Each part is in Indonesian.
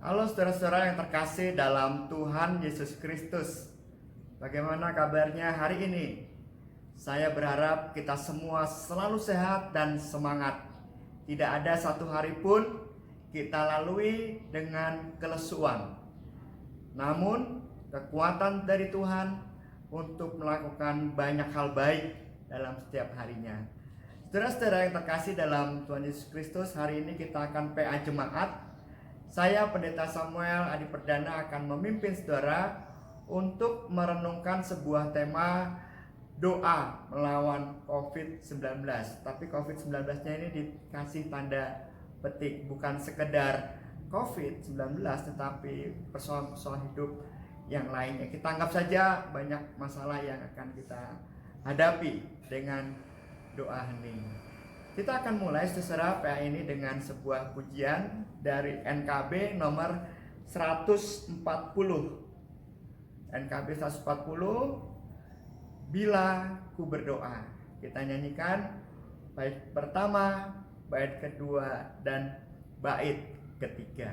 Halo saudara-saudara yang terkasih dalam Tuhan Yesus Kristus. Bagaimana kabarnya hari ini? Saya berharap kita semua selalu sehat dan semangat. Tidak ada satu hari pun kita lalui dengan kelesuan. Namun kekuatan dari Tuhan untuk melakukan banyak hal baik dalam setiap harinya. Saudara-saudara yang terkasih dalam Tuhan Yesus Kristus, hari ini kita akan PA Jemaat. Saya Pendeta Samuel Adi Perdana akan memimpin saudara untuk merenungkan sebuah tema doa melawan COVID-19. Tapi COVID-19-nya ini dikasih tanda petik, bukan sekedar COVID-19 tetapi persoalan-persoalan hidup yang lainnya. Kita anggap saja banyak masalah yang akan kita hadapi dengan doa hening. Kita akan mulai saudara PA ini dengan sebuah pujian dari NKB nomor 140. NKB 140, Bila Ku Berdoa. Kita nyanyikan bait pertama, bait kedua, dan bait ketiga.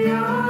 Dia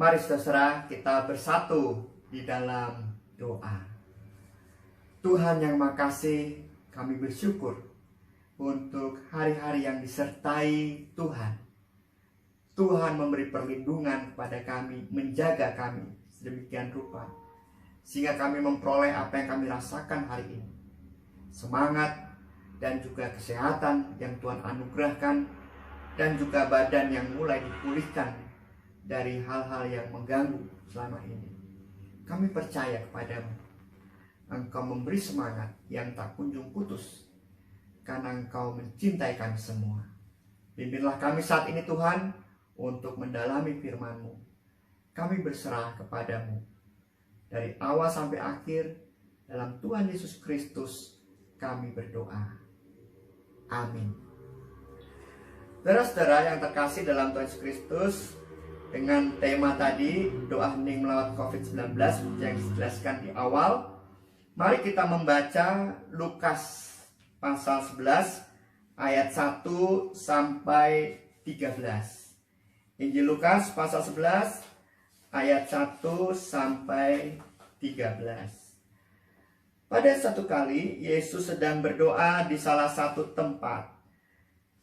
Mari saudara kita bersatu di dalam doa. Tuhan yang makasih, kami bersyukur untuk hari-hari yang disertai Tuhan. Tuhan memberi perlindungan kepada kami, menjaga kami sedemikian rupa, sehingga kami memperoleh apa yang kami rasakan hari ini. Semangat dan juga kesehatan yang Tuhan anugerahkan, dan juga badan yang mulai dipulihkan dari hal-hal yang mengganggu selama ini. Kami percaya kepadamu. Engkau memberi semangat yang tak kunjung putus, karena Engkau mencintai kami semua. Bimbinglah kami saat ini Tuhan, untuk mendalami firman-Mu. Kami berserah kepadamu. Dari awal sampai akhir, dalam Tuhan Yesus Kristus kami berdoa. Amin. Saudara-saudara yang terkasih dalam Tuhan Yesus Kristus, dengan tema tadi, doa hening melawat COVID-19 yang dijelaskan di awal, mari kita membaca Lukas pasal 11 ayat 1 sampai 13. Injil Lukas pasal 11 ayat 1 sampai 13. Pada satu kali Yesus sedang berdoa di salah satu tempat.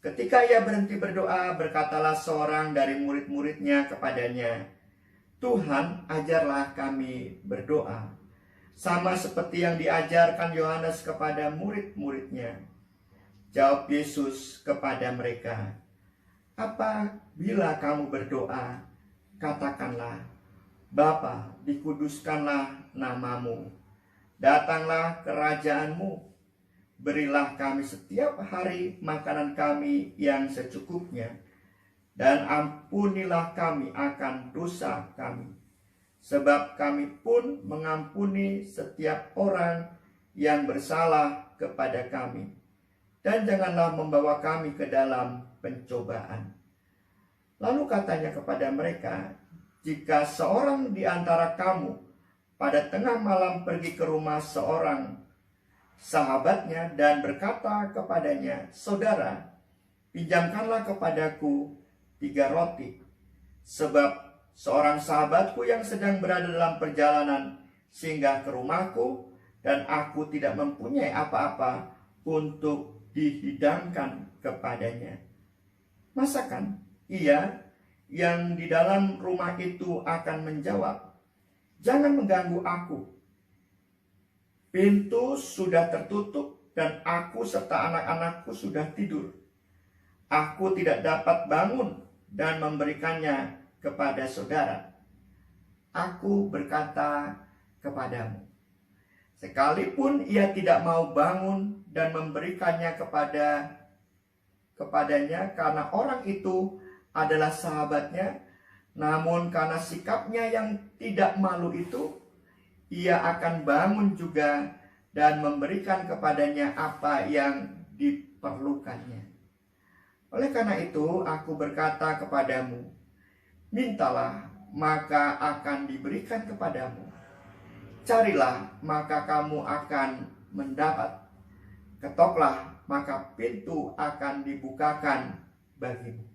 Ketika ia berhenti berdoa, berkatalah seorang dari murid-muridnya kepadanya, "Tuhan, ajarlah kami berdoa, sama seperti yang diajarkan Yohanes kepada murid-muridnya." Jawab Yesus kepada mereka, "Apabila kamu berdoa, katakanlah, Bapa, dikuduskanlah namamu, datanglah kerajaanmu. Berilah kami setiap hari makanan kami yang secukupnya, dan ampunilah kami akan dosa kami, sebab kami pun mengampuni setiap orang yang bersalah kepada kami. Dan janganlah membawa kami ke dalam pencobaan." Lalu katanya kepada mereka, "Jika seorang di antara kamu pada tengah malam pergi ke rumah seorang sahabatnya dan berkata kepadanya, 'Saudara, pinjamkanlah kepadaku 3 roti, sebab seorang sahabatku yang sedang berada dalam perjalanan singgah ke rumahku, dan aku tidak mempunyai apa-apa untuk dihidangkan kepadanya.' Masakan ia yang di dalam rumah itu akan menjawab, 'Jangan mengganggu aku. Pintu sudah tertutup dan aku serta anak-anakku sudah tidur. Aku tidak dapat bangun dan memberikannya kepada saudara.' Aku berkata kepadamu, sekalipun ia tidak mau bangun dan memberikannya kepadanya karena orang itu adalah sahabatnya, namun karena sikapnya yang tidak malu itu, ia akan bangun juga dan memberikan kepadanya apa yang diperlukannya. Oleh karena itu, aku berkata kepadamu, mintalah, maka akan diberikan kepadamu. Carilah, maka kamu akan mendapat. Ketoklah, maka pintu akan dibukakan bagimu.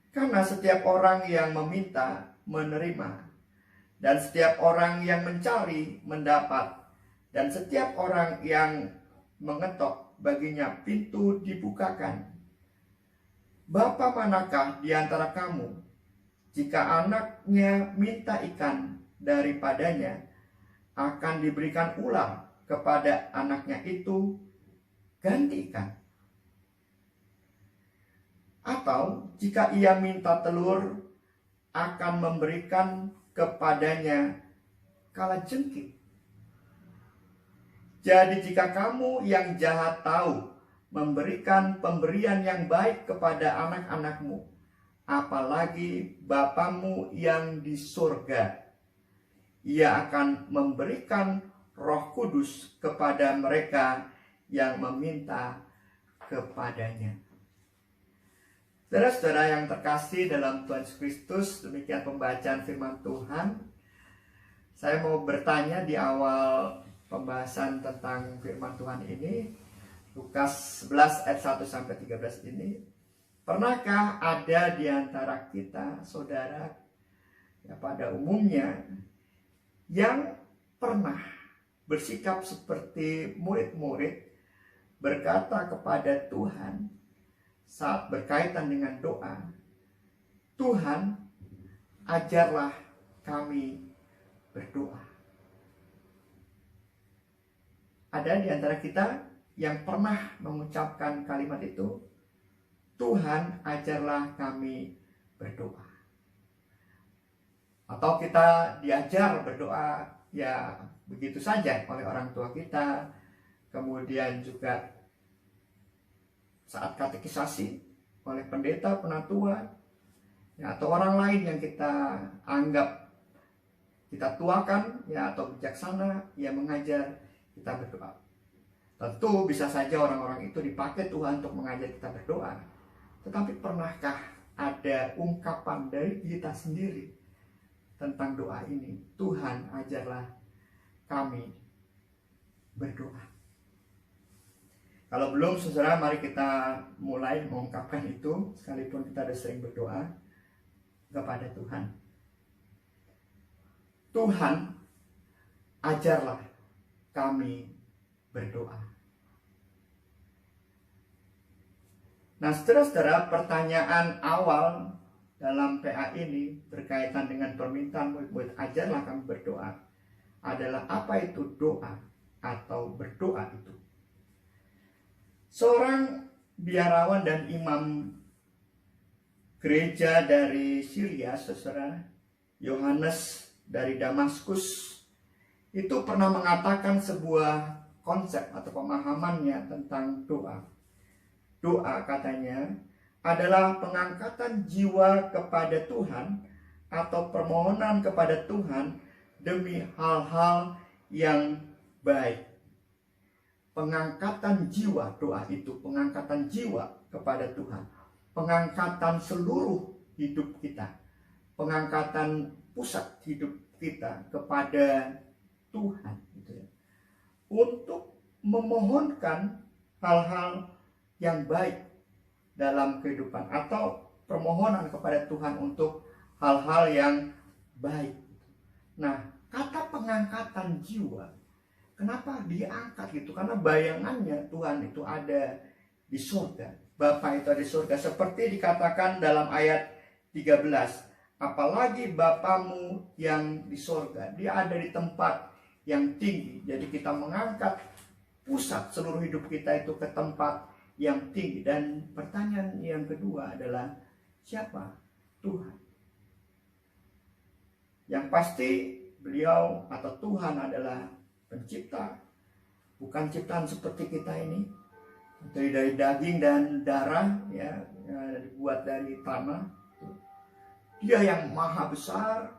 Karena setiap orang yang meminta, menerima. Dan setiap orang yang mencari, mendapat. Dan setiap orang yang mengetok, baginya pintu dibukakan. Bapa manakah di antara kamu, jika anaknya minta ikan daripadanya, akan diberikan ular kepada anaknya itu ganti ikan? Atau jika ia minta telur, akan memberikan kepadanya kalajengking? Jadi jika kamu yang jahat tahu memberikan pemberian yang baik kepada anak-anakmu, apalagi Bapamu yang di surga, ia akan memberikan Roh Kudus kepada mereka yang meminta kepadanya. Saudara-saudara yang terkasih dalam Tuhan Yesus Kristus, demikian pembacaan firman Tuhan. Saya mau bertanya di awal pembahasan tentang firman Tuhan ini, Lukas 11 ayat 1 sampai 13 ini. Pernahkah ada di antara kita, saudara, ya, pada umumnya yang pernah bersikap seperti murid-murid berkata kepada Tuhan saat berkaitan dengan doa, Tuhan, ajarlah kami berdoa. Ada di antara kita yang pernah mengucapkan kalimat itu, Tuhan, ajarlah kami berdoa. Atau kita diajar berdoa ya begitu saja oleh orang tua kita, kemudian juga saat katekisasi oleh pendeta, penatua, ya, atau orang lain yang kita anggap kita tuakan ya atau bijaksana, ya mengajar kita berdoa. Tentu bisa saja orang-orang itu dipakai Tuhan untuk mengajar kita berdoa. Tetapi pernahkah ada ungkapan dari kita sendiri tentang doa ini? Tuhan, ajarlah kami berdoa. Kalau belum, saudara, mari kita mulai mengungkapkan itu, sekalipun kita sudah sering berdoa kepada Tuhan. Tuhan, ajarlah kami berdoa. Nah, saudara-saudara, pertanyaan awal dalam PA ini berkaitan dengan permintaan murid-murid ajarlah kami berdoa adalah apa itu doa atau berdoa itu. Seorang biarawan dan imam gereja dari Syria, saudara, Yohanes dari Damaskus, itu pernah mengatakan sebuah konsep atau pemahamannya tentang doa. Doa, katanya, adalah pengangkatan jiwa kepada Tuhan atau permohonan kepada Tuhan demi hal-hal yang baik. Pengangkatan jiwa, doa itu pengangkatan jiwa kepada Tuhan, pengangkatan seluruh hidup kita, pengangkatan pusat hidup kita kepada Tuhan, gitu ya, untuk memohonkan hal-hal yang baik dalam kehidupan atau permohonan kepada Tuhan untuk hal-hal yang baik. Nah, kata pengangkatan jiwa, kenapa diangkat gitu? Karena bayangannya Tuhan itu ada di surga. Bapa itu ada di surga. Seperti dikatakan dalam ayat 13. Apalagi Bapamu yang di surga. Dia ada di tempat yang tinggi. Jadi kita mengangkat pusat seluruh hidup kita itu ke tempat yang tinggi. Dan pertanyaan yang kedua adalah, siapa Tuhan? Yang pasti beliau atau Tuhan adalah pencipta, bukan ciptaan seperti kita ini dari daging dan darah, ya, dibuat dari tanah. Dia yang maha besar,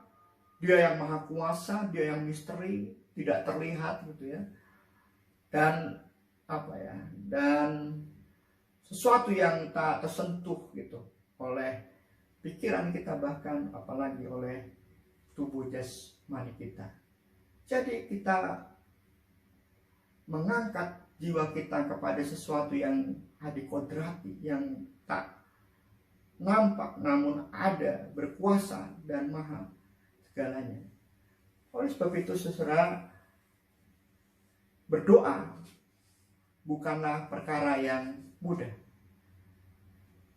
dia yang maha kuasa, dia yang misteri, tidak terlihat, gitu ya. Dan dan sesuatu yang tak tersentuh gitu oleh pikiran kita, bahkan apalagi oleh tubuh jasmani kita. Jadi kita mengangkat jiwa kita kepada sesuatu yang hadikodrati, yang tak nampak namun ada, berkuasa dan maha segalanya. Oleh sebab itu, saudara, berdoa bukanlah perkara yang mudah.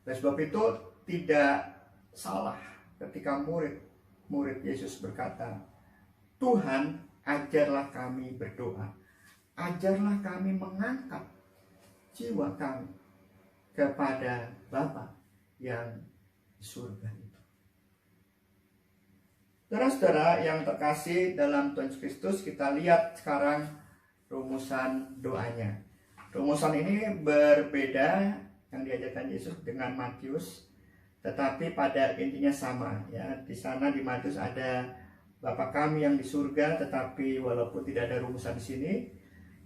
Oleh sebab itu tidak salah ketika murid Yesus berkata, Tuhan, ajarlah kami berdoa. Ajarlah kami mengangkat jiwa kami kepada Bapa yang di surga itu. Saudara-saudara yang terkasih dalam Tuhan Kristus, kita lihat sekarang rumusan doanya. Rumusan ini berbeda yang diajarkan Yesus dengan Matius, tetapi pada intinya sama, ya. Di sana di Matius ada Bapa kami yang di surga, tetapi walaupun tidak ada rumusan di sini,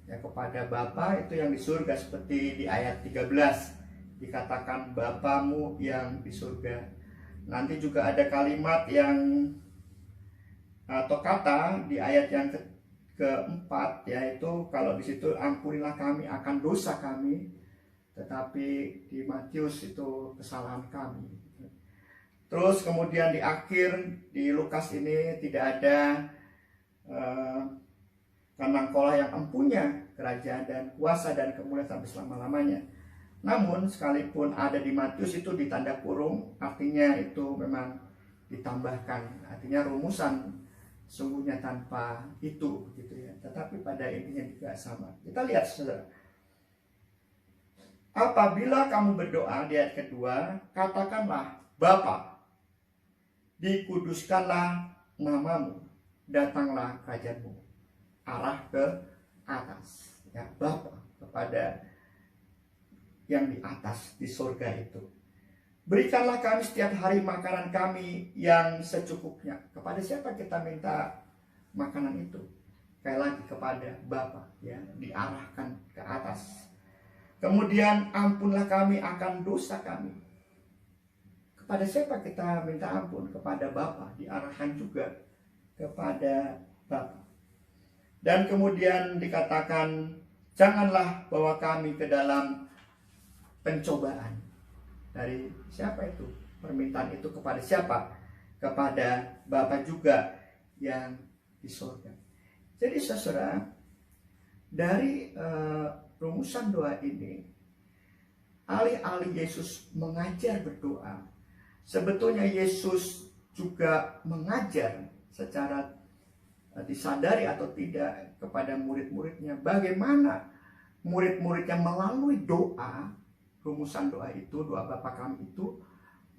ya, kepada Bapa itu yang di surga, seperti di ayat 13 dikatakan Bapamu yang di surga. Nanti juga ada kalimat yang atau kata di ayat yang keempat, yaitu kalau di situ ampunilah kami akan dosa kami, tetapi di Matius itu kesalahan kami. Terus kemudian di akhir di Lukas ini tidak ada kanangkola yang empunya kerajaan dan kuasa dan kemuliaan sampai selama-lamanya. Namun sekalipun ada di Matius itu ditanda kurung, artinya itu memang ditambahkan, artinya rumusan sungguhnya tanpa itu gitu ya. Tetapi pada intinya juga sama. Kita lihat saudara. Apabila kamu berdoa di ayat kedua, katakanlah, Bapa, dikuduskanlah namamu, datanglah kerajaanmu. Arah ke atas, ya, Bapa, kepada yang di atas di surga itu. Berikanlah kami setiap hari makanan kami yang secukupnya. Kepada siapa kita minta makanan itu? Sekali lagi kepada Bapa, ya, diarahkan ke atas. Kemudian ampunlah kami akan dosa kami. Kepada siapa kita minta ampun? Kepada Bapa, diarahkan juga kepada Bapa. Dan kemudian dikatakan, janganlah bawa kami ke dalam pencobaan. Dari siapa itu? Permintaan itu kepada siapa? Kepada Bapa juga yang di surga. Jadi saudara, dari rumusan doa ini, alih-alih Yesus mengajar berdoa, sebetulnya Yesus juga mengajar secara disadari atau tidak kepada murid-muridnya bagaimana murid-muridnya melalui doa, rumusan doa itu, doa Bapa kami itu,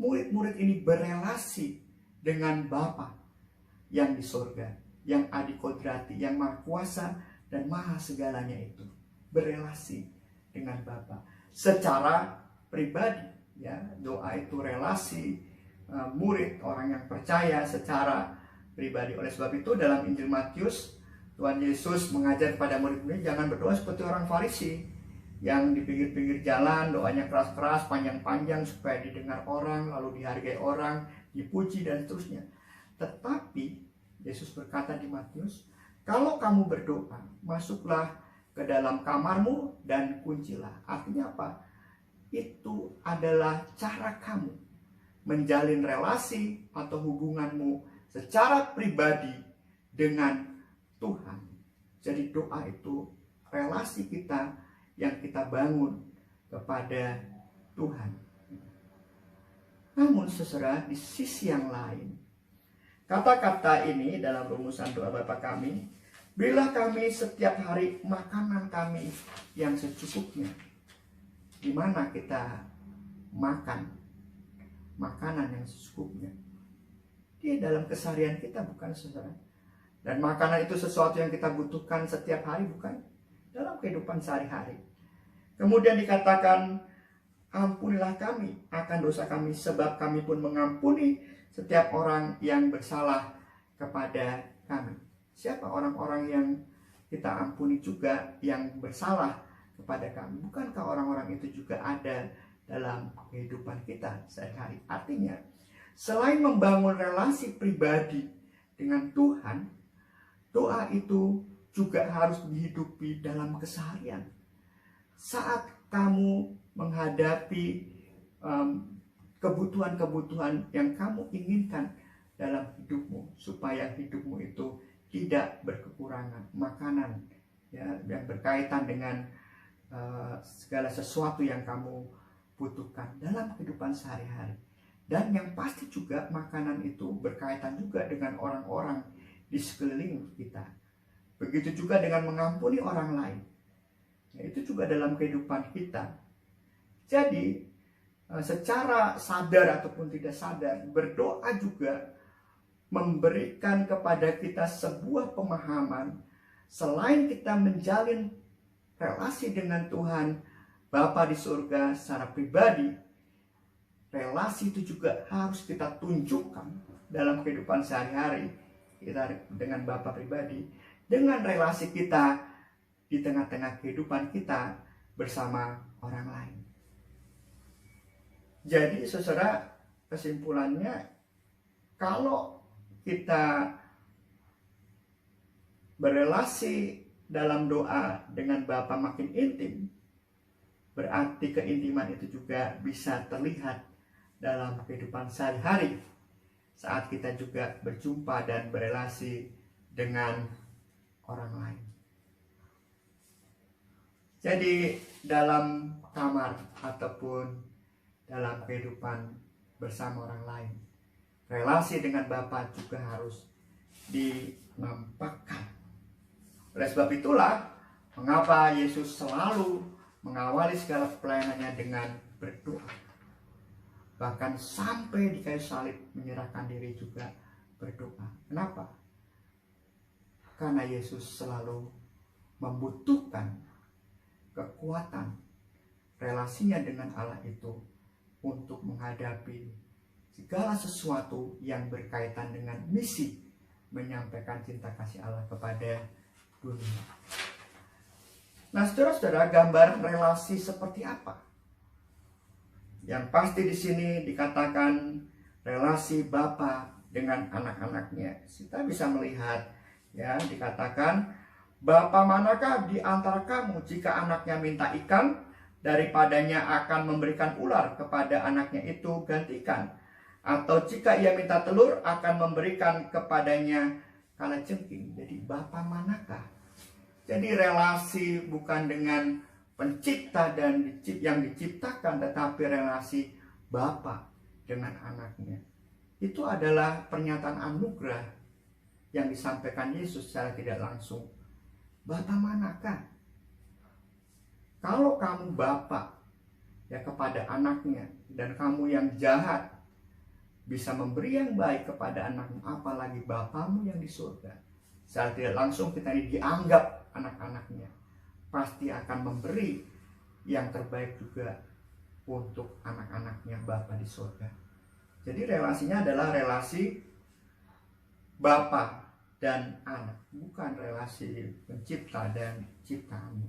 murid-murid ini berelasi dengan Bapa yang di surga, yang adikodrati, yang maha kuasa dan maha segalanya itu, berelasi dengan Bapa secara pribadi, ya. Doa itu relasi murid, orang yang percaya secara pribadi. Oleh sebab itu dalam Injil Matius, Tuhan Yesus mengajar kepada murid-muridnya jangan berdoa seperti orang Farisi yang di pinggir-pinggir jalan doanya keras-keras, panjang-panjang supaya didengar orang, lalu dihargai orang, dipuji dan seterusnya. Tetapi Yesus berkata di Matius, kalau kamu berdoa, masuklah ke dalam kamarmu dan kuncilah. Artinya apa? Itu adalah cara kamu menjalin relasi atau hubunganmu secara pribadi dengan Tuhan. Jadi doa itu relasi kita yang kita bangun kepada Tuhan. Namun saudara, di sisi yang lain, kata-kata ini dalam rumusan doa Bapa kami, berilah kami setiap hari makanan kami yang secukupnya. Di mana kita makan makanan yang secukupnya? Di dalam keseharian kita, bukan saudara? Dan makanan itu sesuatu yang kita butuhkan setiap hari, bukan? Dalam kehidupan sehari-hari. Kemudian dikatakan, ampunilah kami akan dosa kami, sebab kami pun mengampuni setiap orang yang bersalah kepada kami. Siapa orang-orang yang kita ampuni juga yang bersalah kepada kami? Bukankah orang-orang itu juga ada dalam kehidupan kita sehari-hari? Artinya, selain membangun relasi pribadi dengan Tuhan, doa itu juga harus dihidupi dalam keseharian. Saat kamu menghadapi kebutuhan-kebutuhan yang kamu inginkan dalam hidupmu, supaya hidupmu itu tidak berkekurangan makanan, ya, yang berkaitan dengan segala sesuatu yang kamu butuhkan dalam kehidupan sehari-hari. Dan yang pasti juga makanan itu berkaitan juga dengan orang-orang di sekeliling kita. Begitu juga dengan mengampuni orang lain. Ya, itu juga dalam kehidupan kita. Jadi secara sadar ataupun tidak sadar, berdoa juga memberikan kepada kita sebuah pemahaman. Selain kita menjalin relasi dengan Tuhan Bapa di surga secara pribadi, relasi itu juga harus kita tunjukkan dalam kehidupan sehari-hari kita dengan Bapa pribadi, dengan relasi kita di tengah-tengah kehidupan kita bersama orang lain. Jadi saudara, kesimpulannya, kalau kita berelasi dalam doa dengan Bapa makin intim, berarti keintiman itu juga bisa terlihat dalam kehidupan sehari-hari saat kita juga berjumpa dan berelasi dengan orang lain. Jadi dalam kamar ataupun dalam kehidupan bersama orang lain, relasi dengan Bapa juga harus dinampakkan. Oleh sebab itulah mengapa Yesus selalu mengawali segala pelayanannya dengan berdoa. Bahkan sampai di kayu salib menyerahkan diri juga berdoa. Kenapa? Karena Yesus selalu membutuhkan kekuatan relasinya dengan Allah itu untuk menghadapi segala sesuatu yang berkaitan dengan misi menyampaikan cinta kasih Allah kepada dunia. Nah, saudara-saudara, gambar relasi seperti apa? Yang pasti di sini dikatakan relasi Bapa dengan anak-anaknya. Kita bisa melihat, ya, dikatakan, Bapa manakah di antara kamu jika anaknya minta ikan, daripadanya akan memberikan ular kepada anaknya itu gantikan? Atau jika ia minta telur, akan memberikan kepadanya kalajengking? Jadi Bapa manakah? Jadi relasi bukan dengan pencipta dan yang diciptakan, tetapi relasi Bapa dengan anaknya. Itu adalah pernyataan anugerah yang disampaikan Yesus secara tidak langsung. Bapa manakah? Kalau kamu Bapa ya kepada anaknya, dan kamu yang jahat bisa memberi yang baik kepada anakmu, apalagi Bapamu yang di surga. Secara tidak langsung kita ini dianggap anak-anaknya, pasti akan memberi yang terbaik juga untuk anak-anaknya Bapa di surga. Jadi relasinya adalah relasi Bapa dan anak, bukan relasi pencipta dan ciptaan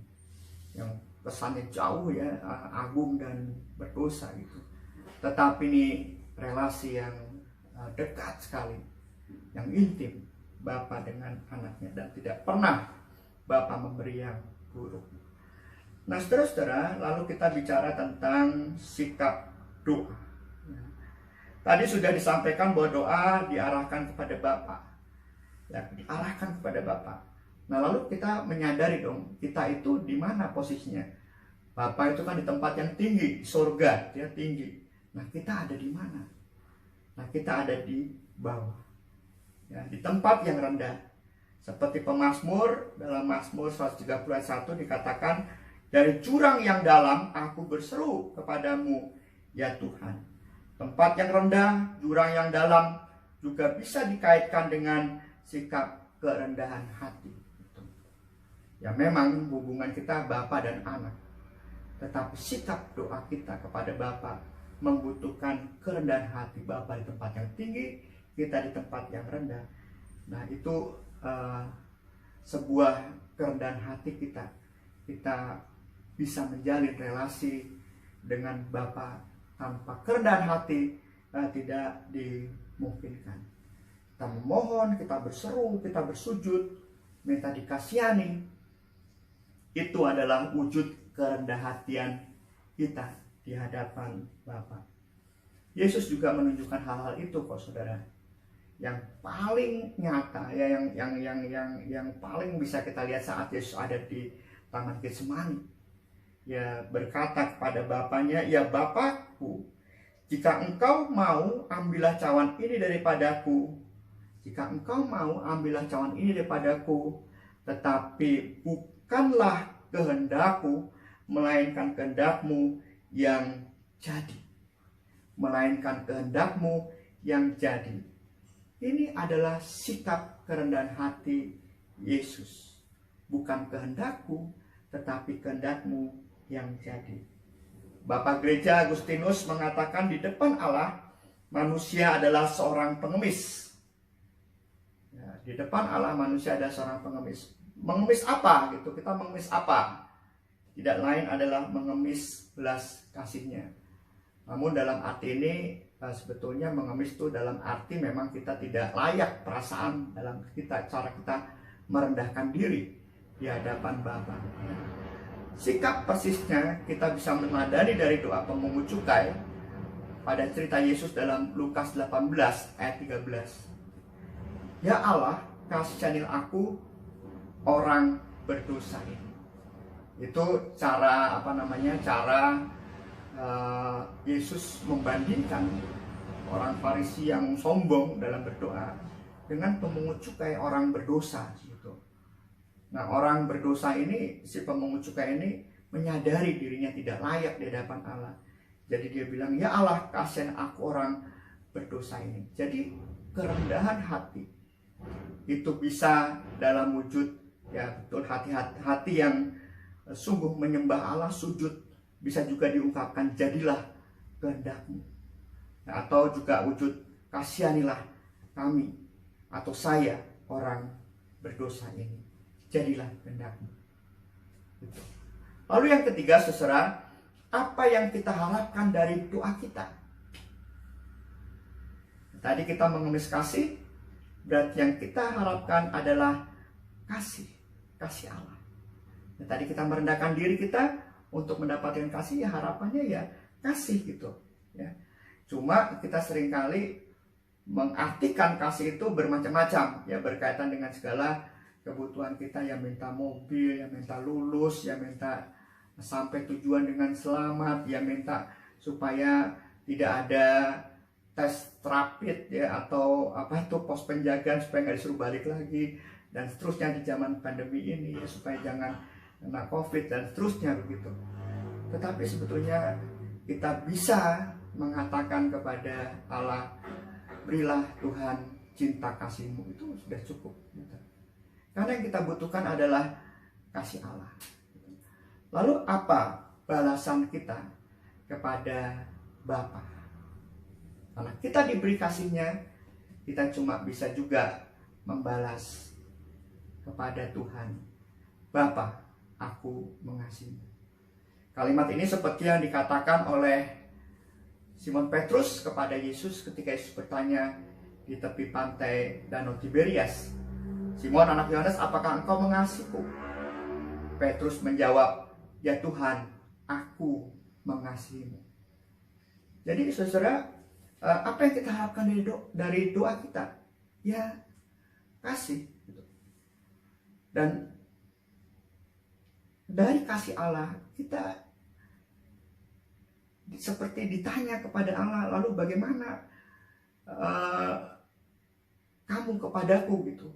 yang pesannya jauh, ya, agung dan berdosa gitu. Tetapi ini relasi yang dekat sekali, yang intim, Bapa dengan anaknya, dan tidak pernah Bapa memberi yang buruk. Nah, saudara-saudara, lalu kita bicara tentang sikap doa. Tadi sudah disampaikan bahwa doa diarahkan kepada Bapa, ya, diarahkan kepada Bapa. Nah, lalu kita menyadari dong, kita itu di mana posisinya? Bapa itu kan di tempat yang tinggi, di surga, dia tinggi. Nah, kita ada di mana? Nah, kita ada di bawah, ya, di tempat yang rendah. Seperti pemazmur, dalam Mazmur 131 dikatakan, dari jurang yang dalam aku berseru kepadamu, ya Tuhan. Tempat yang rendah, jurang yang dalam juga bisa dikaitkan dengan sikap kerendahan hati. Ya, memang hubungan kita Bapa dan anak, tetapi sikap doa kita kepada Bapa membutuhkan kerendahan hati. Bapa di tempat yang tinggi, kita di tempat yang rendah. Nah, itu sebuah kerendahan hati kita bisa menjalin relasi dengan Bapa. Tanpa kerendahan hati tidak dimungkinkan. Kita memohon, kita berseru, kita bersujud, minta dikasihani. Itu adalah wujud kerendahan hatian kita di hadapan Bapa. Yesus juga menunjukkan hal-hal itu kok, saudara. Yang paling nyata, ya, yang paling bisa kita lihat saat Yesus ada di Taman Getsemani. Ya, berkata kepada Bapanya, ya Bapakku, jika engkau mau, ambillah cawan ini daripadaku. Jika engkau mau, ambillah cawan ini daripadaku. Tetapi bukanlah kehendakku, melainkan kehendakmu yang jadi. Melainkan kehendakmu yang jadi. Ini adalah sikap kerendahan hati Yesus. Bukan kehendakku, tetapi kehendakmu yang jadi. Bapak Gereja Agustinus mengatakan di depan Allah, manusia adalah seorang pengemis. Ya, di depan Allah manusia adalah seorang pengemis. Mengemis apa gitu? Kita mengemis apa? Tidak lain adalah mengemis belas kasihnya. Namun dalam arti ini sebetulnya mengemis itu dalam arti memang kita tidak layak perasaan dalam kita, cara kita merendahkan diri di hadapan Bapa. Sikap persisnya kita bisa meneladani dari doa pemungut cukai. pada cerita Yesus dalam Lukas 18 ayat 13. Ya Allah, kasihanilah aku orang berdosa ini. Itu cara Yesus membandingkan orang Farisi yang sombong dalam berdoa dengan pemungut cukai orang berdosa gitu. Nah, orang berdosa ini, si pemungut cukai ini menyadari dirinya tidak layak di hadapan Allah. Jadi dia bilang, ya Allah, kasihan aku orang berdosa ini. Jadi kerendahan hati itu bisa dalam wujud, ya betul, hati yang sungguh menyembah Allah, sujud, bisa juga diungkapkan jadilah kehendakmu. Nah, atau juga wujud kasihanilah kami atau saya orang berdosa ini, jadilah kehendakmu. Lalu yang ketiga, saudara, apa yang kita harapkan dari doa kita? Tadi kita mengemis kasih, berarti yang kita harapkan adalah kasih Allah. Nah, tadi kita merendahkan diri kita untuk mendapatkan kasih, ya harapannya ya kasih gitu. Ya. Cuma kita seringkali mengartikan kasih itu bermacam-macam, ya berkaitan dengan segala kebutuhan kita, yang minta mobil, yang minta lulus, yang minta sampai tujuan dengan selamat, yang minta supaya tidak ada tes rapid, ya, atau pos penjagaan supaya nggak disuruh balik lagi, dan seterusnya di zaman pandemi ini, ya, supaya jangan kena COVID dan seterusnya begitu. Tetapi sebetulnya kita bisa mengatakan kepada Allah, berilah Tuhan cinta kasih-Mu, itu sudah cukup gitu. Karena yang kita butuhkan adalah kasih Allah. Lalu apa balasan kita kepada Bapa? Karena kita diberi kasihnya, kita cuma bisa juga membalas kepada Tuhan. Bapa, aku mengasihimu. Kalimat ini seperti yang dikatakan oleh Simon Petrus kepada Yesus ketika Yesus bertanya di tepi pantai Danau Tiberias, Simon anak Yohanes, apakah engkau mengasihiku? Petrus menjawab, ya Tuhan, aku mengasihimu. Jadi saudara, apa yang kita harapkan dari doa kita? Ya kasih. Dan dari kasih Allah, kita seperti ditanya kepada Allah, lalu bagaimana kamu kepadaku gitu.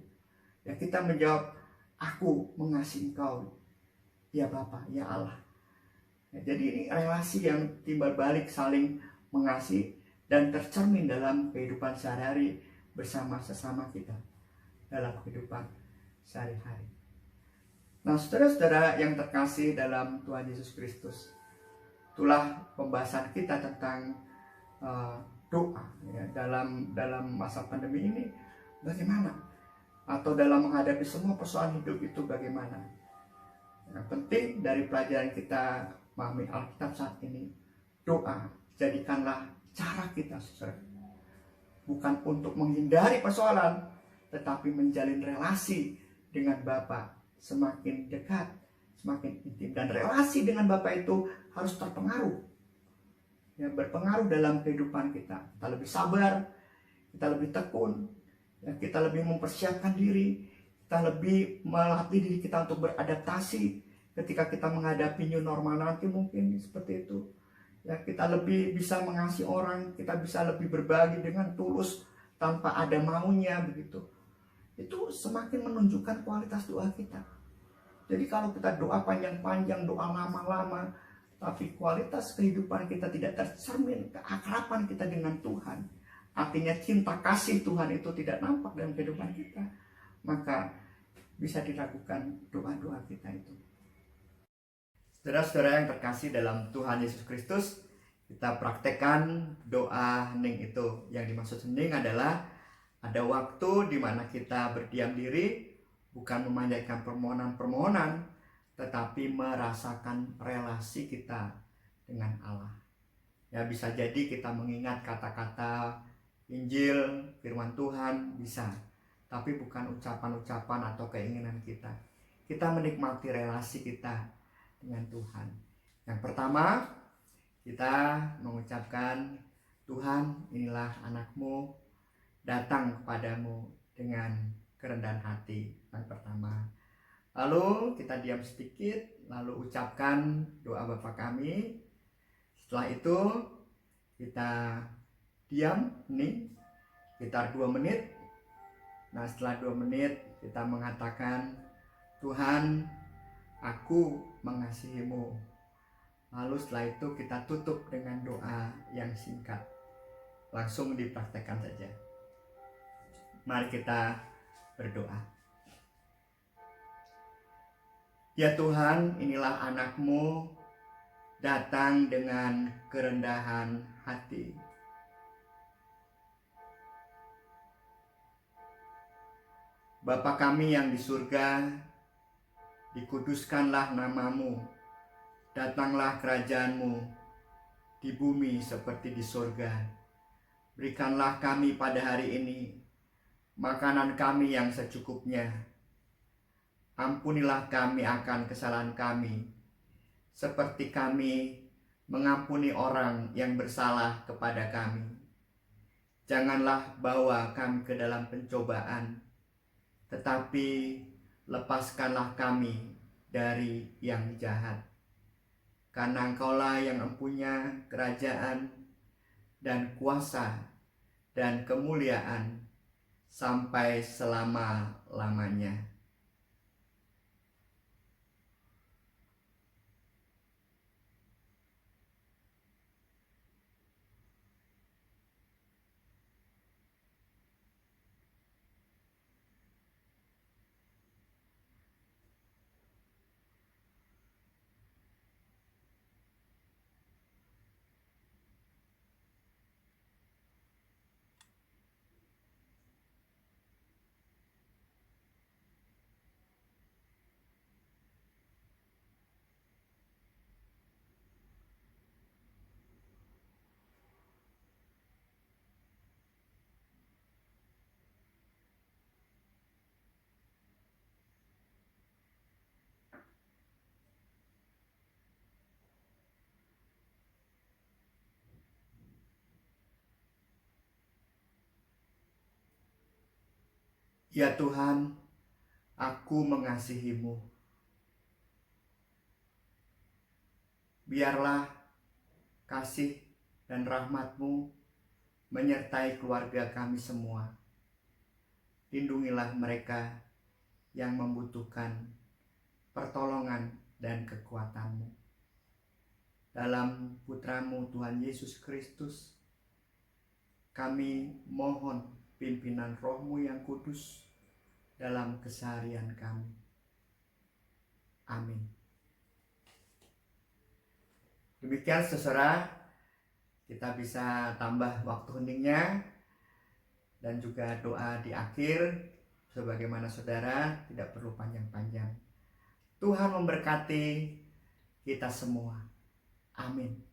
Ya kita menjawab, aku mengasihi engkau, ya Bapa, ya Allah. Ya, jadi ini relasi yang timbal balik saling mengasihi dan tercermin dalam kehidupan sehari-hari bersama sesama kita dalam kehidupan sehari-hari. Nah, saudara-saudara yang terkasih dalam Tuhan Yesus Kristus, itulah pembahasan kita tentang doa, ya, dalam masa pandemi ini bagaimana, atau dalam menghadapi semua persoalan hidup itu bagaimana. Yang penting dari pelajaran kita memahami Alkitab saat ini, doa jadikanlah cara kita, saudara, bukan untuk menghindari persoalan, tetapi menjalin relasi dengan Bapa semakin dekat, semakin intim. Dan relasi dengan Bapa itu harus terpengaruh, ya, berpengaruh dalam kehidupan kita. Kita lebih sabar, kita lebih tekun, ya, kita lebih mempersiapkan diri, kita lebih melatih diri kita untuk beradaptasi ketika kita menghadapi new normal nanti, mungkin seperti itu. Ya, kita lebih bisa mengasihi orang, kita bisa lebih berbagi dengan tulus tanpa ada maunya begitu. Itu semakin menunjukkan kualitas doa kita. Jadi kalau kita doa panjang-panjang, doa lama-lama, tapi kualitas kehidupan kita tidak tercermin, keakraban kita dengan Tuhan, artinya cinta kasih Tuhan itu tidak nampak dalam kehidupan kita, maka bisa diragukan doa-doa kita itu. Saudara-saudara yang terkasih dalam Tuhan Yesus Kristus, kita praktekkan doa hening itu. Yang dimaksud hening adalah ada waktu di mana kita berdiam diri, bukan memanjatkan permohonan-permohonan, tetapi merasakan relasi kita dengan Allah. Ya, bisa jadi kita mengingat kata-kata Injil, firman Tuhan, bisa. Tapi bukan ucapan-ucapan atau keinginan kita. Kita menikmati relasi kita dengan Tuhan. Yang pertama, kita mengucapkan, Tuhan, inilah anakmu datang kepadamu dengan kerendahan hati. Yang pertama. Lalu kita diam sedikit, lalu ucapkan doa Bapa kami. Setelah itu kita diam nih sekitar 2 menit. Nah, setelah 2 menit kita mengatakan, Tuhan, aku mengasihimu. Lalu setelah itu kita tutup dengan doa yang singkat. Langsung dipraktekkan saja. Mari kita berdoa. Ya Tuhan, inilah anakmu datang dengan kerendahan hati. Bapa kami yang di surga, dikuduskanlah namamu, datanglah kerajaanmu di bumi seperti di surga. Berikanlah kami pada hari ini makanan kami yang secukupnya. Ampunilah kami akan kesalahan kami, seperti kami mengampuni orang yang bersalah kepada kami. Janganlah bawa kami ke dalam pencobaan, tetapi lepaskanlah kami dari yang jahat. Karena Engkaulah yang mempunyai kerajaan dan kuasa dan kemuliaan sampai selama-lamanya. Ya Tuhan, aku mengasihimu. Biarlah kasih dan rahmat-Mu menyertai keluarga kami semua. Lindungilah mereka yang membutuhkan pertolongan dan kekuatan-Mu. Dalam Putra-Mu Tuhan Yesus Kristus, kami mohon pimpinan Roh-Mu yang kudus dalam keseharian kami. Amin. Demikian saudara, kita bisa tambah waktu heningnya dan juga doa di akhir sebagaimana saudara, tidak perlu panjang-panjang. Tuhan memberkati kita semua. Amin.